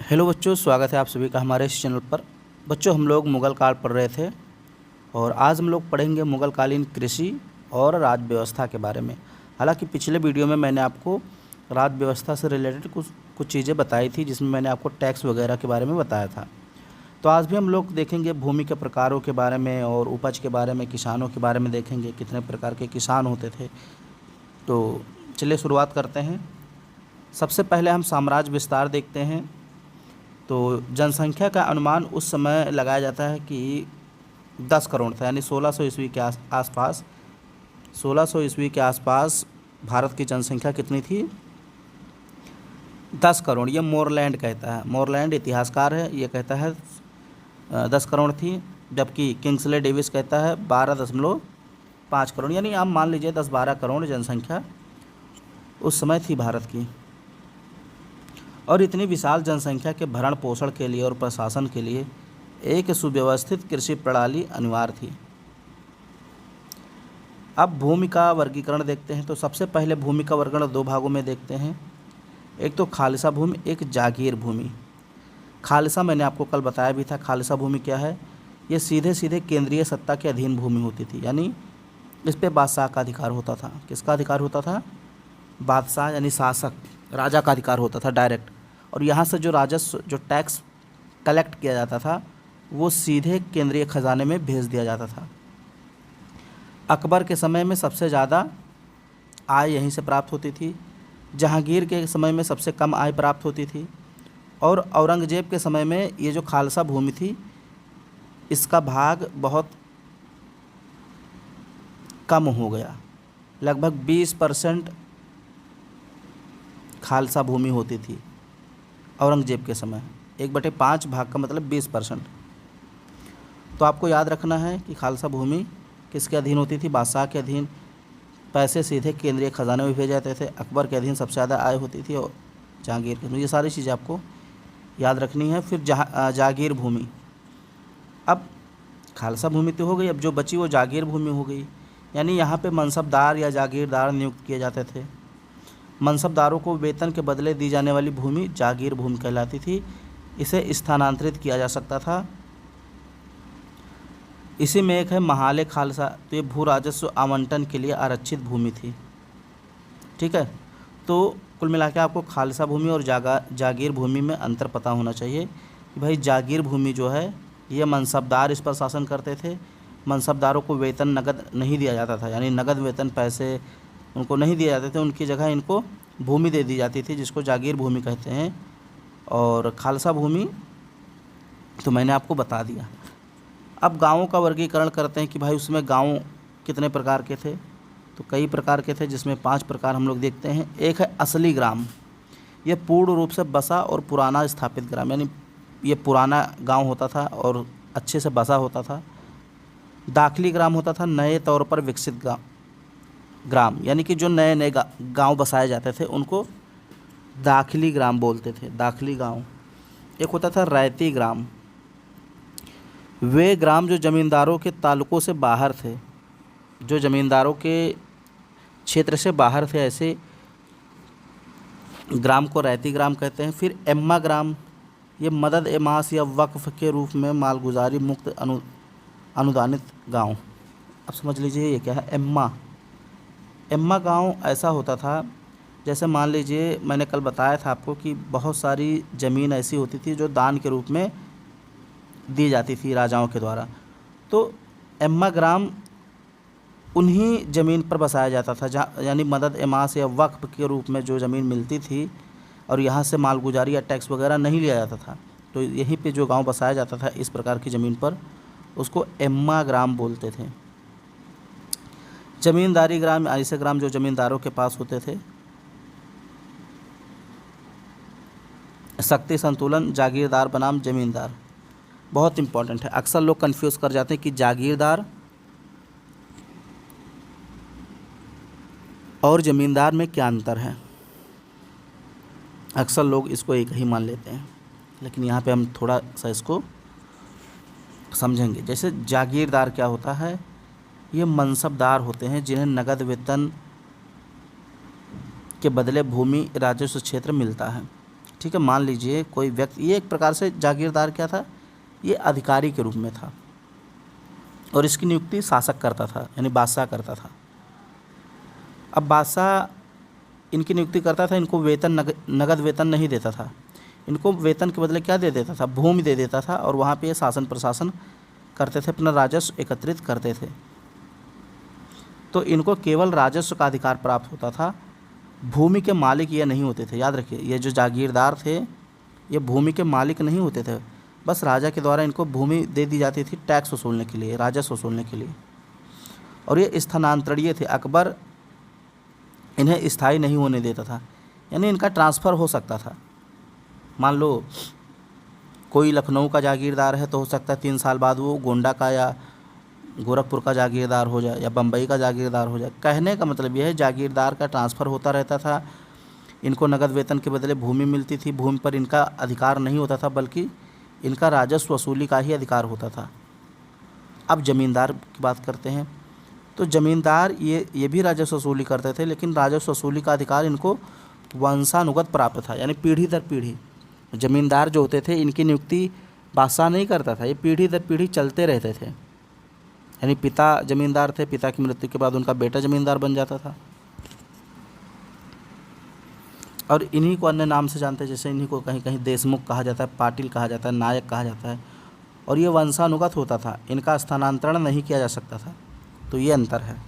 Hello बच्चों, स्वागत है आप सभी का हमारे इस चैनल पर। बच्चों, हम लोग मुग़ल काल पढ़ रहे थे और आज हम लोग पढ़ेंगे मुग़ल कालीन कृषि और राज्य व्यवस्था के बारे में। हालांकि पिछले वीडियो में मैंने आपको राज्य व्यवस्था से रिलेटेड कुछ चीज़ें बताई थी, जिसमें मैंने आपको टैक्स वगैरह के बारे में बताया था। तो आज भी हम लोग देखेंगे भूमि के प्रकारों के बारे में और उपज के बारे में, किसानों के बारे में देखेंगे, कितने प्रकार के किसान होते थे। तो चलिए शुरुआत करते हैं। सबसे पहले हम साम्राज्य विस्तार देखते हैं। तो जनसंख्या का अनुमान उस समय लगाया जाता है कि 10 करोड़ था, यानी 1600 ईस्वी के आसपास 1600 ईस्वी के आसपास भारत की जनसंख्या कितनी थी? 10 करोड़। ये मोरलैंड कहता है, मोरलैंड इतिहासकार है, ये कहता है 10 करोड़ थी, जबकि किंग्सले डेविस कहता है 12.5 करोड़। यानी आप मान लीजिए 10-12 करोड़ जनसंख्या उस समय थी भारत की। और इतनी विशाल जनसंख्या के भरण पोषण के लिए और प्रशासन के लिए एक सुव्यवस्थित कृषि प्रणाली अनिवार्य थी। अब भूमि का वर्गीकरण देखते हैं। तो सबसे पहले भूमि का वर्गीकरण 2 भागों में देखते हैं। एक तो खालिसा भूमि, एक जागीर भूमि। खालिसा मैंने आपको कल बताया भी था। खालिसा भूमि क्या है? ये सीधे सीधे केंद्रीय सत्ता के अधीन भूमि होती थी, यानी इस पर बादशाह का अधिकार होता था। किसका अधिकार होता था? बादशाह यानी शासक, राजा का अधिकार होता था डायरेक्ट। और यहाँ से जो राजस्व, जो टैक्स कलेक्ट किया जाता था, वो सीधे केंद्रीय खजाने में भेज दिया जाता था। अकबर के समय में सबसे ज़्यादा आय यहीं से प्राप्त होती थी। जहांगीर के समय में सबसे कम आय प्राप्त होती थी। और औरंगजेब के समय में ये जो खालसा भूमि थी, इसका भाग बहुत कम हो गया। लगभग 20% खालसा भूमि होती थी औरंगजेब के समय। 1/5 भाग का मतलब 20%। तो आपको याद रखना है कि खालसा भूमि किसके अधीन होती थी? बादशाह के अधीन। पैसे सीधे केंद्रीय खजाने में भेजे जाते थे। अकबर के अधीन सबसे ज़्यादा आय होती थी और जहांगीर के। ये सारी चीज़ें आपको याद रखनी है। फिर जागीर भूमि। अब खालसा भूमि तो हो गई, अब जो बची वो जागीर भूमि हो गई। यानी यहाँ पे मनसबदार या जागीरदार नियुक्त किए जाते थे। मनसबदारों को वेतन के बदले दी जाने वाली भूमि जागीर भूमि कहलाती थी। इसे स्थानांतरित किया जा सकता था। इसी में एक है महाले खालसा। तो ये भू राजस्व आवंटन के लिए आरक्षित भूमि थी। ठीक है। तो कुल मिला के आपको खालसा भूमि और जागीर भूमि में अंतर पता होना चाहिए कि भाई जागीर भूमि जो है, ये मनसबदार इस पर शासन करते थे। मनसबदारों को वेतन नगद नहीं दिया जाता था, यानी नगद वेतन पैसे उनको नहीं दिए जाते थे। उनकी जगह इनको भूमि दे दी जाती थी, जिसको जागीर भूमि कहते हैं। और खालसा भूमि तो मैंने आपको बता दिया। अब गाँवों का वर्गीकरण करते हैं कि भाई उसमें गाँव कितने प्रकार के थे। तो कई प्रकार के थे, जिसमें 5 प्रकार हम लोग देखते हैं। एक है असली ग्राम। ये पूर्ण रूप से बसा और पुराना स्थापित ग्राम, यानी ये पुराना गाँव होता था और अच्छे से बसा होता था। दाखिली ग्राम होता था, नए तौर पर विकसित ग्राम, यानी कि जो नए नए गांव बसाए जाते थे उनको दाखिली ग्राम बोलते थे, दाखिली गांव। एक होता था रैती ग्राम। वे ग्राम जो ज़मींदारों के ताल्लुकों से बाहर थे, जो ज़मींदारों के क्षेत्र से बाहर थे, ऐसे ग्राम को रैती ग्राम कहते हैं। फिर एम्मा ग्राम, ये मदद एमास या वक्फ के रूप में मालगुजारी मुक्त अनुदानित गाँव। अब समझ लीजिए ये क्या है? एम्मा गांव ऐसा होता था, जैसे मान लीजिए मैंने कल बताया था आपको कि बहुत सारी ज़मीन ऐसी होती थी जो दान के रूप में दी जाती थी राजाओं के द्वारा। तो एम्मा ग्राम उन्हीं ज़मीन पर बसाया जाता था जहाँ, यानी मदद एमास या वक्फ के रूप में जो ज़मीन मिलती थी और यहाँ से मालगुजारी या टैक्स वगैरह नहीं लिया जाता था। तो यहीं पे जो गांव बसाया जाता था इस प्रकार की ज़मीन पर, उसको एम्मा ग्राम बोलते थे। जमींदारी ग्राम, ऐसे ग्राम जो जमींदारों के पास होते थे। शक्ति संतुलन, जागीरदार बनाम जमींदार, बहुत इंपॉर्टेंट है। अक्सर लोग कंफ्यूज कर जाते हैं कि जागीरदार और जमींदार में क्या अंतर है। अक्सर लोग इसको एक ही मान लेते हैं, लेकिन यहाँ पे हम थोड़ा सा इसको समझेंगे। जैसे जागीरदार क्या होता है? ये मनसबदार होते हैं जिन्हें नगद वेतन के बदले भूमि राजस्व क्षेत्र मिलता है। ठीक है, मान लीजिए कोई व्यक्ति, ये एक प्रकार से जागीरदार क्या था, ये अधिकारी के रूप में था और इसकी नियुक्ति शासक करता था, यानी बादशाह करता था। अब बादशाह इनकी नियुक्ति करता था, इनको वेतन नगद वेतन नहीं देता था, इनको वेतन के बदले क्या दे देता था, भूमि दे देता था और वहाँ पे ये शासन प्रशासन करते थे, अपना राजस्व एकत्रित करते थे। तो इनको केवल राजस्व का अधिकार प्राप्त होता था, भूमि के मालिक ये नहीं होते थे। याद रखिए, ये जो जागीरदार थे ये भूमि के मालिक नहीं होते थे, बस राजा के द्वारा इनको भूमि दे दी जाती थी टैक्स वसूलने के लिए, राजस्व वसूलने के लिए। और ये स्थानांतरणीय थे, अकबर इन्हें स्थायी नहीं होने देता था, यानी इनका ट्रांसफ़र हो सकता था। मान लो कोई लखनऊ का जागीरदार है तो हो सकता है 3 साल बाद वो गोंडा का या गोरखपुर का जागीरदार हो जाए या बम्बई का जागीरदार हो जाए। कहने का मतलब यह है जागीरदार का ट्रांसफ़र होता रहता था, इनको नगद वेतन के बदले भूमि मिलती थी, भूमि पर इनका अधिकार नहीं होता था बल्कि इनका राजस्व वसूली का ही अधिकार होता था। अब ज़मींदार की बात करते हैं, तो ज़मींदार ये भी राजस्व वसूली करते थे, लेकिन राजस्व वसूली का अधिकार इनको वंशानुगत प्राप्त था, यानी पीढ़ी दर पीढ़ी। ज़मींदार जो होते थे इनकी नियुक्ति बादशाह नहीं करता था, ये पीढ़ी दर पीढ़ी चलते रहते थे, यानी पिता ज़मींदार थे, पिता की मृत्यु के बाद उनका बेटा ज़मींदार बन जाता था। और इन्हीं को अन्य नाम से जानते हैं, जैसे इन्हीं को कहीं कहीं देशमुख कहा जाता है, पाटिल कहा जाता है, नायक कहा जाता है। और ये वंशानुगत होता था, इनका स्थानांतरण नहीं किया जा सकता था, तो ये अंतर है।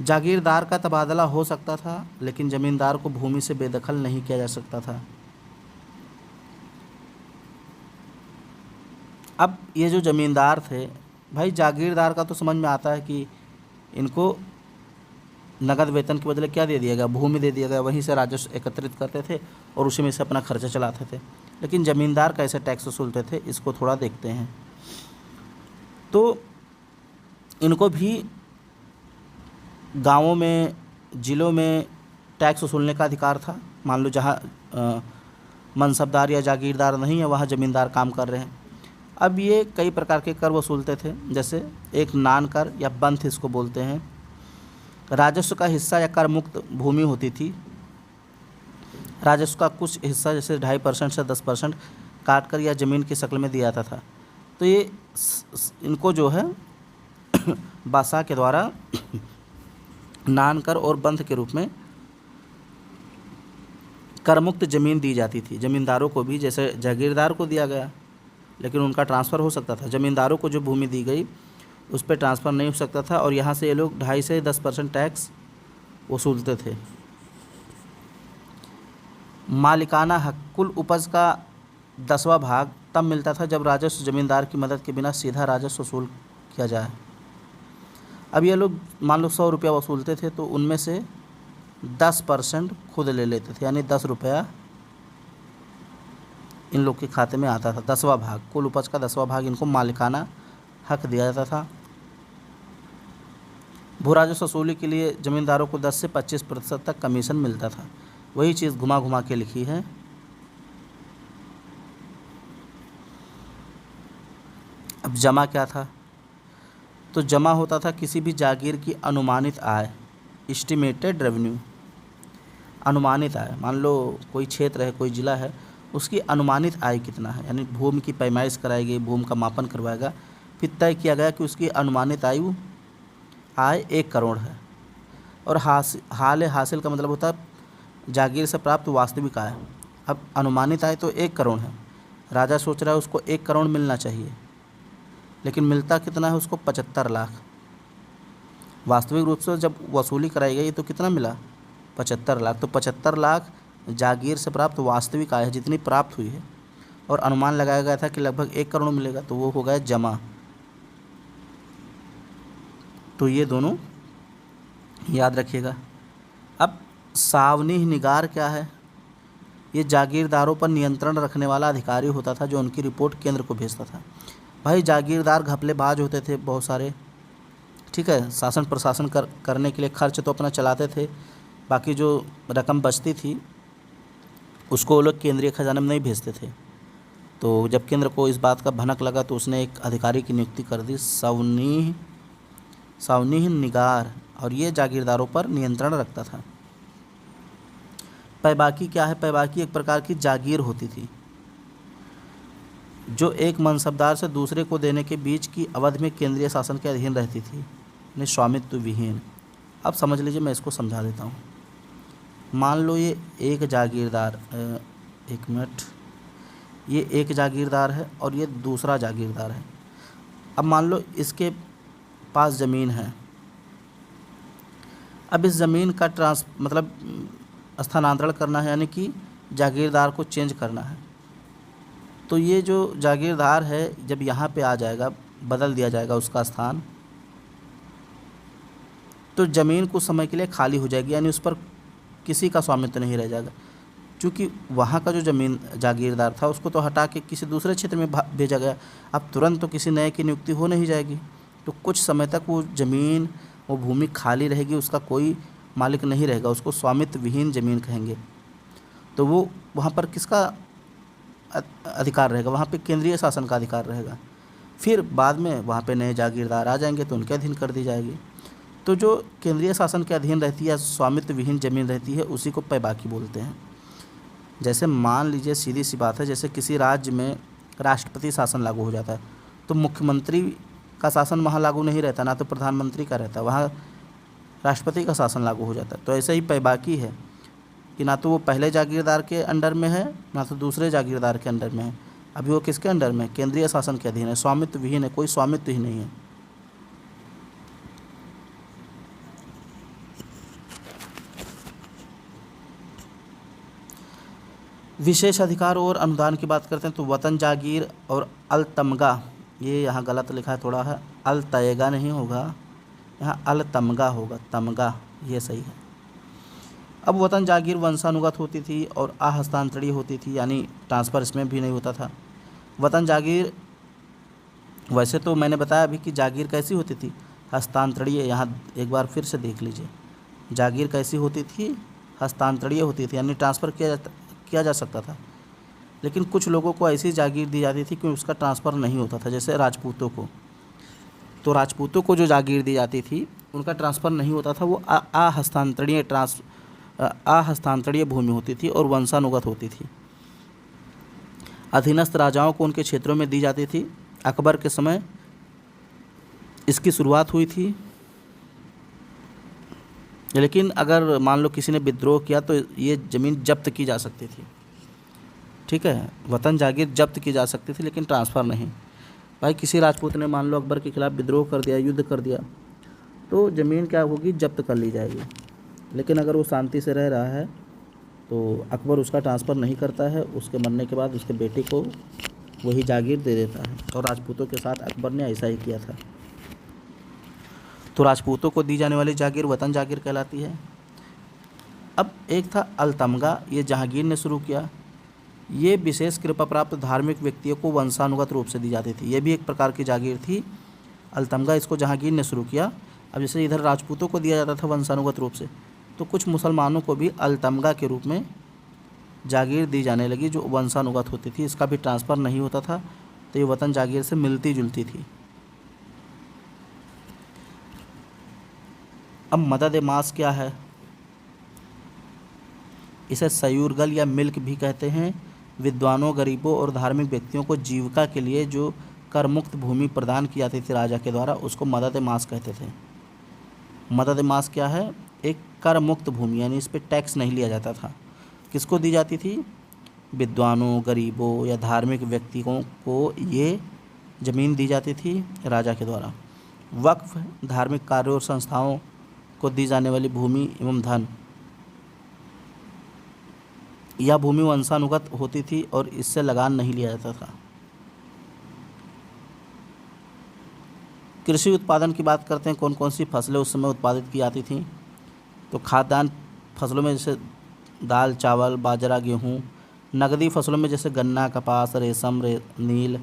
जागीरदार का तबादला हो सकता था, लेकिन ज़मींदार को भूमि से बेदखल नहीं किया जा सकता था। अब ये जो ज़मींदार थे भाई, जागीरदार का तो समझ में आता है कि इनको नगद वेतन के बदले क्या दे दिया गया, भूमि दे दिया गया, वहीं से राजस्व एकत्रित करते थे और उसी में से अपना खर्चा चलाते थे। लेकिन ज़मींदार कैसे टैक्स वसूलते थे, इसको थोड़ा देखते हैं। तो इनको भी गांवों में, ज़िलों में टैक्स वसूलने का अधिकार था। मान लो जहाँ मनसबदार या जागीरदार नहीं है वहाँ ज़मींदार काम कर रहे हैं। अब ये कई प्रकार के कर वसूलते थे, जैसे एक नान कर या बंथ इसको बोलते हैं। राजस्व का हिस्सा या कर मुक्त भूमि होती थी, राजस्व का कुछ हिस्सा जैसे 2.5% से 10% काट कर या ज़मीन की शक्ल में दिया जाता था। तो ये इनको जो है बादशाह के द्वारा नान कर और बंथ के रूप में कर मुक्त ज़मीन दी जाती थी। ज़मींदारों को भी, जैसे जागीरदार को दिया गया लेकिन उनका ट्रांसफ़र हो सकता था, ज़मींदारों को जो भूमि दी गई उस पर ट्रांसफ़र नहीं हो सकता था और यहाँ से ये लोग 2.5 से 10% टैक्स वसूलते थे। मालिकाना हक, कुल उपज का 10वां भाग तब मिलता था जब राजस्व ज़मींदार की मदद के बिना सीधा राजस्व वसूल किया जाए। अब ये लोग मान लो 100 रुपया वसूलते थे तो उनमें से 10% खुद ले लेते थे, यानी 10 रुपया इन लोग के खाते में आता था। 10वां भाग, कुल उपज का 10वां भाग इनको मालिकाना हक दिया जाता था। भू राजस्व वसूली के लिए ज़मींदारों को 10 से 25% तक कमीशन मिलता था। वही चीज़ घुमा घुमा के लिखी है। अब जमा क्या था, तो जमा होता था किसी भी जागीर की अनुमानित आय, एस्टिमेटेड रेवेन्यू। अनुमानित आय, मान लो कोई क्षेत्र है, कोई ज़िला है, उसकी अनुमानित आय कितना है, यानी भूमि की पैमाइश कराई गई, भूमि का मापन करवाएगा, फिर तय किया गया कि उसकी अनुमानित आय 1 करोड़ है। और हाल हासिल का मतलब होता है जागीर से प्राप्त वास्तविक आय। अब अनुमानित आय तो 1 करोड़ है, राजा सोच रहा है उसको 1 करोड़ मिलना चाहिए, लेकिन मिलता कितना है उसको 75 लाख। वास्तविक रूप से जब वसूली कराई गई तो कितना मिला, 75 लाख। तो 75 लाख जागीर से प्राप्त वास्तविक आय है, जितनी प्राप्त हुई है, और अनुमान लगाया गया था कि लगभग 1 करोड़ मिलेगा, तो वो हो गया जमा। तो ये दोनों याद रखिएगा। अब सावनी निगार क्या है, ये जागीरदारों पर नियंत्रण रखने वाला अधिकारी होता था जो उनकी रिपोर्ट केंद्र को भेजता था। भाई जागीरदार घपलेबाज होते थे बहुत सारे, ठीक है, शासन प्रशासन करने के लिए खर्च तो अपना चलाते थे, बाकी जो रकम बचती थी उसको वो लोग केंद्रीय खजाने में नहीं भेजते थे। तो जब केंद्र को इस बात का भनक लगा तो उसने एक अधिकारी की नियुक्ति कर दी, सावनीह निगार, और ये जागीरदारों पर नियंत्रण रखता था। पैबाकी क्या है? पैबाकी एक प्रकार की जागीर होती थी जो एक मनसबदार से दूसरे को देने के बीच की अवधि में केंद्रीय शासन के अधीन रहती थी, यानी स्वामित्व विहीन। अब समझ लीजिए, मैं इसको समझा देता हूँ। मान लो ये एक जागीरदार, एक मिनट, ये एक जागीरदार है और ये दूसरा जागीरदार है। अब मान लो इसके पास ज़मीन है। अब इस ज़मीन का स्थानांतरण करना है, यानी कि जागीरदार को चेंज करना है। तो ये जो जागीरदार है जब यहाँ पे आ जाएगा, बदल दिया जाएगा उसका स्थान, तो ज़मीन कुछ समय के लिए खाली हो जाएगी, यानी उस पर किसी का स्वामित्व नहीं रह जाएगा। क्योंकि वहाँ का जो ज़मीन जागीरदार था उसको तो हटा के किसी दूसरे क्षेत्र में भेजा गया। अब तुरंत तो किसी नए की नियुक्ति हो नहीं जाएगी, तो कुछ समय तक वो ज़मीन, वो भूमि खाली रहेगी, उसका कोई मालिक नहीं रहेगा, उसको स्वामित्व विहीन ज़मीन कहेंगे। तो वो वहाँ पर किसका अधिकार रहेगा? वहाँ पे केंद्रीय शासन का अधिकार रहेगा। फिर बाद में वहाँ पे नए जागीरदार आ जाएंगे तो उनके अधीन कर दी जाएगी। तो जो केंद्रीय शासन के अधीन रहती है, स्वामित्व विहीन ज़मीन रहती है, उसी को पैबाकी बोलते हैं। जैसे मान लीजिए, सीधी सी बात है, जैसे किसी राज्य में राष्ट्रपति शासन लागू हो जाता है तो मुख्यमंत्री का शासन वहाँ लागू नहीं रहता, ना तो प्रधानमंत्री का रहता, वहाँ राष्ट्रपति का शासन लागू हो जाता है। तो ऐसे ही पैबाकी है कि ना तो वो पहले जागीरदार के अंडर में है, ना तो दूसरे जागीरदार के अंडर में है। अभी वो किसके अंडर में? केंद्रीय शासन के अधीन है, स्वामित्व विहीन है, कोई स्वामित्व ही नहीं है। विशेष अधिकार और अनुदान की बात करते हैं तो वतन जागीर और अल तमगा, ये यहाँ गलत लिखा है थोड़ा है, अल तयगा नहीं होगा, यहाँ अल तमगा होगा, तमगा ये सही है। अब वतन जागीर वंशानुगत होती थी और अहस्तांतरणीय होती थी, यानी ट्रांसफ़र इसमें भी नहीं होता था। वतन जागीर, वैसे तो मैंने बताया अभी कि जागीर कैसी होती थी? हस्तांतरणीय। यहाँ एक बार फिर से देख लीजिए, जागीर कैसी होती थी? हस्तांतरणीय होती थी, यानी ट्रांसफ़र किया जा सकता था। लेकिन कुछ लोगों को ऐसी जागीर दी जाती थी कि उसका ट्रांसफ़र नहीं होता था, जैसे राजपूतों को। तो राजपूतों को जो जागीर दी जाती थी उनका ट्रांसफ़र नहीं होता था, वो अहस्तांतरणीय भूमि होती थी और वंशानुगत होती थी। अधीनस्थ राजाओं को उनके क्षेत्रों में दी जाती थी। अकबर के समय इसकी शुरुआत हुई थी, लेकिन अगर मान लो किसी ने विद्रोह किया तो ये ज़मीन जब्त की जा सकती थी। ठीक है, वतन जागीर जब्त की जा सकती थी, लेकिन ट्रांसफ़र नहीं। भाई किसी राजपूत ने मान लो अकबर के खिलाफ़ विद्रोह कर दिया, युद्ध कर दिया, तो ज़मीन क्या होगी? जब्त कर ली जाएगी। लेकिन अगर वो शांति से रह रहा है तो अकबर उसका ट्रांसफ़र नहीं करता है, उसके मरने के बाद उसके बेटे को वही जागीर दे देता है। और राजपूतों के साथ अकबर ने ऐसा ही किया था। तो राजपूतों को दी जाने वाली जागीर वतन जागीर कहलाती है। अब एक था अलतमगा, ये जहांगीर ने शुरू किया। ये विशेष कृपा प्राप्त धार्मिक व्यक्तियों को वंशानुगत रूप से दी जाती थी। ये भी एक प्रकार की जागीर थी, अलतमगा, इसको जहांगीर ने शुरू किया। अब जैसे इधर राजपूतों को दिया जाता था वंशानुगत रूप से, तो कुछ मुसलमानों को भी अलतमगा के रूप में जागीर दी जाने लगी, जो वंशानुगत होती थी। इसका भी ट्रांसफ़र नहीं होता था, तो ये वतन जागीर से मिलती जुलती थी। अब मदद मास क्या है? इसे सयूरगल या मिल्क भी कहते हैं। विद्वानों, गरीबों और धार्मिक व्यक्तियों को जीविका के लिए जो कर मुक्त भूमि प्रदान की जाती थी राजा के द्वारा, उसको मदद मास कहते थे। मदद मास क्या है? एक कर मुक्त भूमि, यानी इस पर टैक्स नहीं लिया जाता था। किसको दी जाती थी? विद्वानों, गरीबों या धार्मिक व्यक्तियों को ये ज़मीन दी जाती थी राजा के द्वारा। वक्फ, धार्मिक कार्यों और संस्थाओं को दी जाने वाली भूमि एवं धन। यह भूमि वंशानुगत होती थी और इससे लगान नहीं लिया जाता था। कृषि उत्पादन की बात करते हैं, कौन कौन सी फसलें उस समय उत्पादित की जाती थीं? तो खाद्यान्न फसलों में जैसे दाल, चावल, बाजरा, गेहूँ। नकदी फसलों में जैसे गन्ना, कपास, रेशम, नील,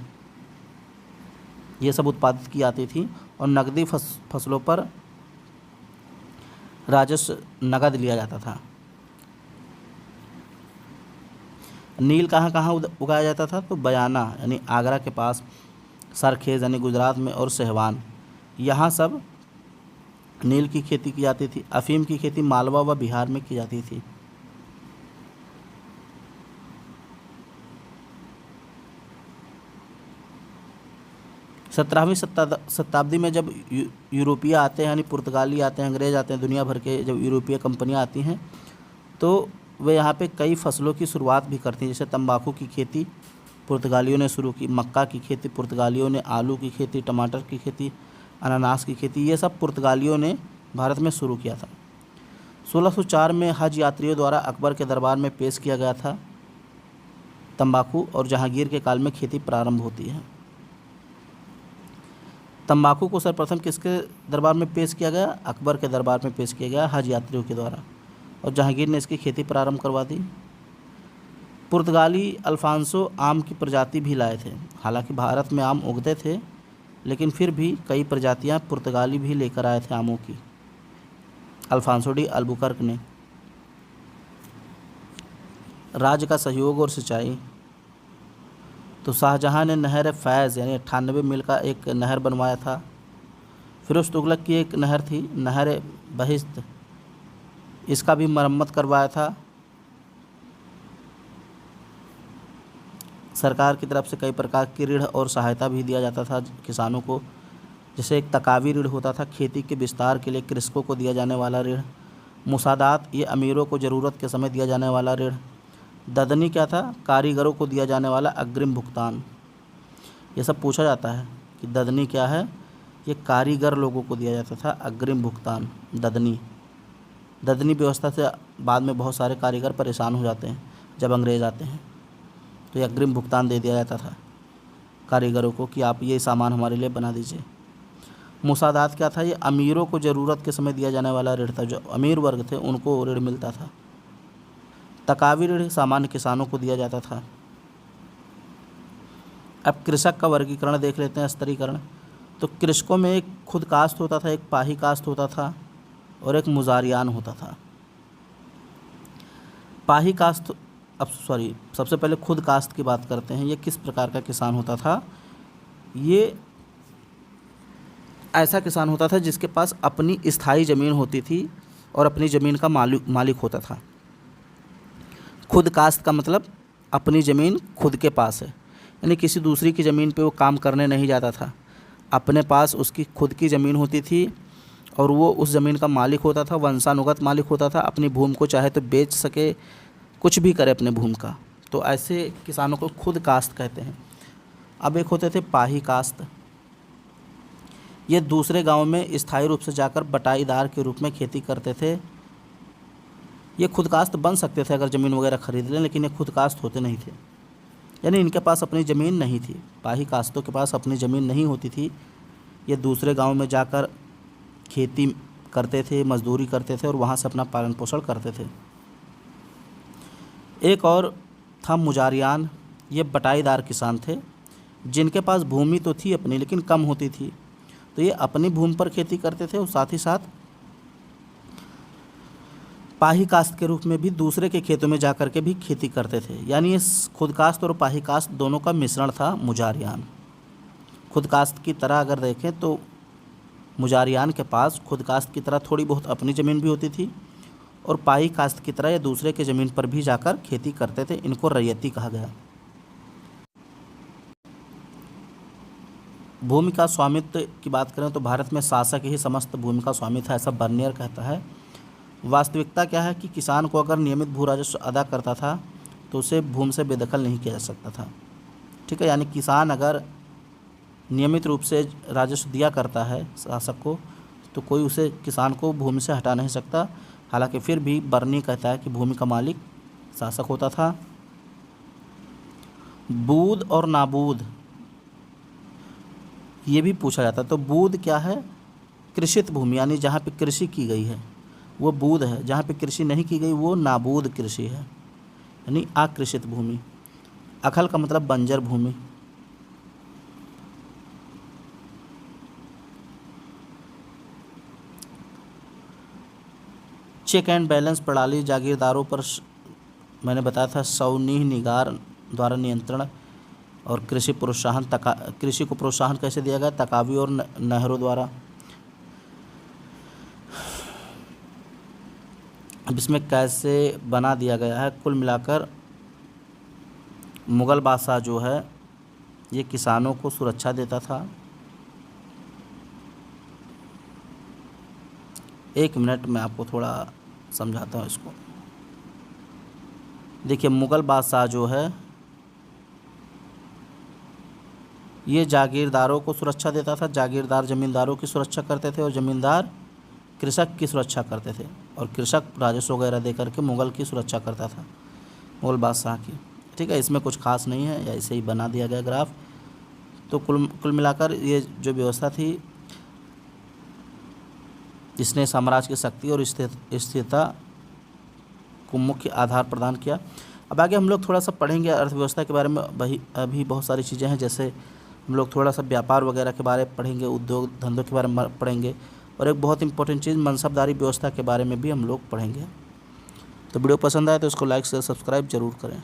ये सब उत्पादित की जाती थी। और नकदी फसलों पर राजस्व नगद लिया जाता था। नील कहाँ कहाँ उगाया जाता था? तो बयाना यानी आगरा के पास, सरखेज यानी गुजरात में, और सहवान, यहाँ सब नील की खेती की जाती थी। अफीम की खेती मालवा व बिहार में की जाती थी। 17वीं शताब्दी में जब यूरोपीय आते हैं, यानी पुर्तगाली आते हैं, अंग्रेज़ आते हैं, दुनिया भर के जब यूरोपीय कंपनियां आती हैं तो वे यहाँ पे कई फसलों की शुरुआत भी करती हैं। जैसे तंबाकू की खेती पुर्तगालियों ने शुरू की, मक्का की खेती पुर्तगालियों ने, आलू की खेती, टमाटर की खेती, अनानास की खेती, ये सब पुर्तगालियों ने भारत में शुरू किया था। 1604 में हज यात्रियों द्वारा अकबर के दरबार में पेश किया गया था तंबाकू, और जहांगीर के काल में खेती प्रारंभ होती है। तंबाकू को सर्वप्रथम किसके दरबार में पेश किया गया? अकबर के दरबार में पेश किया गया हज यात्रियों के द्वारा, और जहांगीर ने इसकी खेती प्रारंभ करवा दी। पुर्तगाली अल्फांसो आम की प्रजाति भी लाए थे। हालांकि भारत में आम उगते थे, लेकिन फिर भी कई प्रजातियां पुर्तगाली भी लेकर आए थे आमों की, अल्फांसो डी अल्बुकर्क ने। राज्य का सहयोग और सिंचाई, तो शाहजहां ने नहर फैज़ यानी 98 मील का एक नहर बनवाया था। फिरोज तुगलक की एक नहर थी, नहर बहिश्त, इसका भी मरम्मत करवाया था। सरकार की तरफ से कई प्रकार की ऋण और सहायता भी दिया जाता था किसानों को। जैसे एक तकावी ऋण होता था, खेती के विस्तार के लिए कृषकों को दिया जाने वाला ऋण। मुसादात, ये अमीरों को ज़रूरत के समय दिया जाने वाला ऋण। ददनी क्या था? कारीगरों को दिया जाने वाला अग्रिम भुगतान। ये सब पूछा जाता है कि ददनी क्या है। ये कारीगर लोगों को दिया जाता था अग्रिम भुगतान, ददनी व्यवस्था से बाद में बहुत सारे कारीगर परेशान हो जाते हैं जब अंग्रेज़ आते हैं, तो ये अग्रिम भुगतान दे दिया जाता था कारीगरों को कि आप ये सामान हमारे लिए बना दीजिए। मुसादात क्या था? ये अमीरों को ज़रूरत के समय दिया जाने वाला ऋण था, जो अमीर वर्ग थे उनको ऋण मिलता था। तकावी ऋण सामान्य किसानों को दिया जाता था। अब कृषक का वर्गीकरण देख लेते हैं, स्तरीकरण। तो कृषकों में एक खुद कास्ट होता था, एक पाही कास्ट होता था, और एक मुजारियान होता था। पाही कास्ट, सबसे पहले खुद कास्ट की बात करते हैं। ये किस प्रकार का किसान होता था? ये ऐसा किसान होता था जिसके पास अपनी स्थायी ज़मीन होती थी और अपनी ज़मीन का मालिक होता था। खुद कास्ट का मतलब अपनी ज़मीन खुद के पास है, यानी किसी दूसरी की ज़मीन पे वो काम करने नहीं जाता था। अपने पास उसकी खुद की ज़मीन होती थी और वो उस ज़मीन का मालिक होता था, वंशानुगत मालिक होता था। अपनी भूमि को चाहे तो बेच सके, कुछ भी करे अपने भूमि का, तो ऐसे किसानों को खुद कास्ट कहते हैं। अब एक होते थे पाही कास्ट। ये दूसरे गांव में स्थायी रूप से जाकर बटाईदार के रूप में खेती करते थे। ये खुद कास्ट बन सकते थे अगर ज़मीन वगैरह खरीद लें, लेकिन ये खुद कास्ट होते नहीं थे, यानी इनके पास अपनी ज़मीन नहीं थी। पाही कास्तों के पास अपनी ज़मीन नहीं होती थी। ये दूसरे गांव में जाकर खेती करते थे, मजदूरी करते थे और वहाँ से अपना पालन पोषण करते थे। एक और था मुजारियान। ये बटाईदार किसान थे जिनके पास भूमि तो थी अपनी, लेकिन कम होती थी, तो ये अपनी भूमि पर खेती करते थे और साथ ही साथ पाही कास्त के रूप में भी दूसरे के खेतों में जाकर के भी खेती करते थे। यानी ये खुद कास्त और पाही कास्त दोनों का मिश्रण था मुजारियान। खुद कास्त की तरह अगर देखें तो मुजारियान के पास खुद कास्त की तरह थोड़ी बहुत अपनी ज़मीन भी होती थी, और पाही कास्त की तरह ये दूसरे के ज़मीन पर भी जाकर खेती करते थे। इनको रैयती कहा गया। भूमि का स्वामित्व की बात करें तो भारत में शासक ही समस्त भूमि का स्वामी था, ऐसा बर्नियर कहता है। वास्तविकता क्या है कि किसान को अगर नियमित भू राजस्व अदा करता था तो उसे भूमि से बेदखल नहीं किया जा सकता था। ठीक है, यानी किसान अगर नियमित रूप से राजस्व दिया करता है शासक को, तो कोई उसे किसान को भूमि से हटा नहीं सकता। हालांकि फिर भी बर्नी कहता है कि भूमि का मालिक शासक होता था। बूद और नाबूद ये भी पूछा जाता है। तो बूद क्या है? कृषित भूमि, यानी जहाँ पे कृषि की गई है वो बूद है, जहाँ पे कृषि नहीं की गई वो नाबूद कृषि है, यानी अकृषित भूमि। अखल का मतलब बंजर भूमि। चेक एंड बैलेंस प्रणाली जागीरदारों पर मैंने बताया था सौनीह निगार द्वारा नियंत्रण और कृषि प्रोत्साहन। कृषि को प्रोत्साहन कैसे दिया गया? तकावी और नहरों द्वारा। अब इसमें कैसे बना दिया गया है, कुल मिलाकर मुग़ल बादशाह जो है ये किसानों को सुरक्षा देता था। एक मिनट में आपको थोड़ा समझाता हूँ इसको। देखिए, मुग़ल बादशाह जो है ये जागीरदारों को सुरक्षा देता था। जागीरदार ज़मींदारों की सुरक्षा करते थे और ज़मींदार कृषक की सुरक्षा करते थे, और कृषक राजस्व वगैरह दे करके मुग़ल की सुरक्षा करता था, मुग़ल बादशाह की। ठीक है, इसमें कुछ खास नहीं है, या ऐसे ही बना दिया गया ग्राफ। तो कुल मिलाकर ये जो व्यवस्था थी इसने साम्राज्य की शक्ति और स्थिरता को मुख्य आधार प्रदान किया। अब आगे हम लोग थोड़ा सा पढ़ेंगे अर्थव्यवस्था के बारे में। अभी बहुत सारी चीज़ें हैं, जैसे हम लोग थोड़ा सा व्यापार वगैरह के बारे में पढ़ेंगे, उद्योग धंधों के बारे में पढ़ेंगे, और एक बहुत इंपॉर्टेंट चीज़ मनसबदारी व्यवस्था के बारे में भी हम लोग पढ़ेंगे। तो वीडियो पसंद आए तो इसको लाइक शेयर सब्सक्राइब जरूर करें।